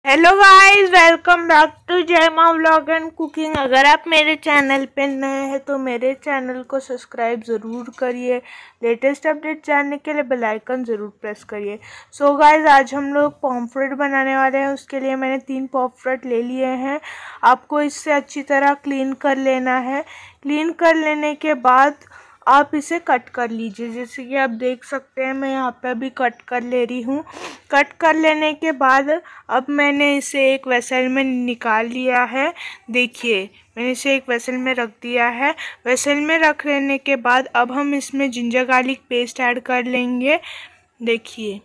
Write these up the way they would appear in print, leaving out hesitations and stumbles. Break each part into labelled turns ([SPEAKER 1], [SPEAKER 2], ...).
[SPEAKER 1] Hello guys, welcome back to Jai Maa vlog and cooking. अगर आप मेरे चैनल पे नए हैं तो मेरे चैनल को सब्सक्राइब ज़रूर करिए। लेटेस्ट अपडेट जानने के लिए बेल आइकन ज़रूर प्रेस करिए। सो गाइस, आज हम लोग पॉम्फ्रेट बनाने वाले हैं। उसके लिए मैंने 3 पॉम्फ्रेट ले लिए हैं। आपको इससे अच्छी तरह क्लीन कर लेना है। क्लीन कर लेने के बाद आप इसे कट कर लीजिए। जैसे कि आप देख सकते हैं, मैं यहाँ पे अभी कट कर ले रही हूँ। कट कर लेने के बाद अब मैंने इसे एक वेसल में निकाल लिया है। देखिए, मैंने इसे एक वेसल में रख दिया है। वेसल में रख लेने के बाद अब हम इसमें जिंजर गार्लिक पेस्ट ऐड कर लेंगे। देखिए,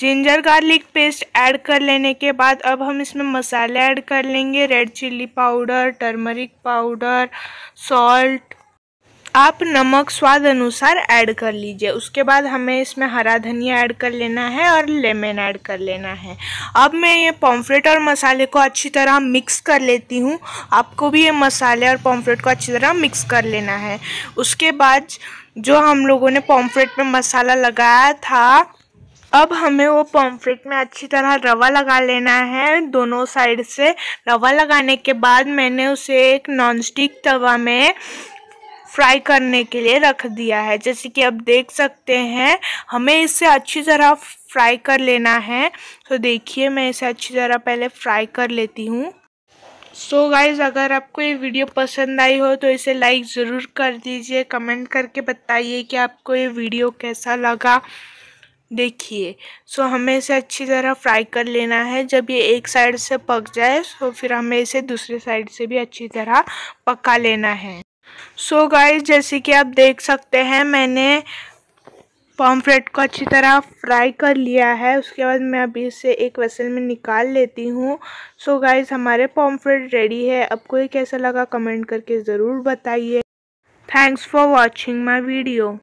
[SPEAKER 1] जिंजर गार्लिक पेस्ट ऐड कर लेने के बाद अब हम इसमें मसाले ऐड कर लेंगे। Red chilli powder, turmeric powder, salt. आप नमक स्वाद अनुसार ऐड कर लीजिए। उसके बाद हमें इसमें हरा धनिया ऐड कर लेना है और लेमन ऐड कर लेना है। अब मैं ये पॉम्फ्रेट और मसाले को अच्छी तरह मिक्स कर लेती हूँ। आपको भी ये मसाले और पॉम्फ्रेट को अच्छी तरह मिक्स कर लेना है। उसके बाद जो हम लोगों ने पॉम्फ्रेट में मसाला लगाया था, अब हमें वो पॉम्फ्रेट में अच्छी तरह रवा लगा लेना है दोनों साइड से। रवा लगाने के बाद मैंने उसे एक नॉनस्टिक तवा में फ्राई करने के लिए रख दिया है। जैसे कि आप देख सकते हैं, हमें इसे अच्छी तरह फ्राई कर लेना है। तो देखिए, मैं इसे अच्छी तरह पहले फ्राई कर लेती हूँ। सो गाइज़, अगर आपको ये वीडियो पसंद आई हो तो इसे लाइक ज़रूर कर दीजिए। कमेंट करके बताइए कि आपको ये वीडियो कैसा लगा। देखिए, हमें इसे अच्छी तरह फ्राई कर लेना है। जब ये एक साइड से पक जाए तो फिर हमें इसे दूसरी साइड से भी अच्छी तरह पका लेना है। सो गाइस, जैसे कि आप देख सकते हैं, मैंने पॉम्फ्रेट को अच्छी तरह फ्राई कर लिया है। उसके बाद मैं अभी इसे एक वेसल में निकाल लेती हूँ। सो गाइस, हमारे पॉम्फ्रेट रेडी है। आपको ये कैसा लगा कमेंट करके ज़रूर बताइए। Thanks for watching my video.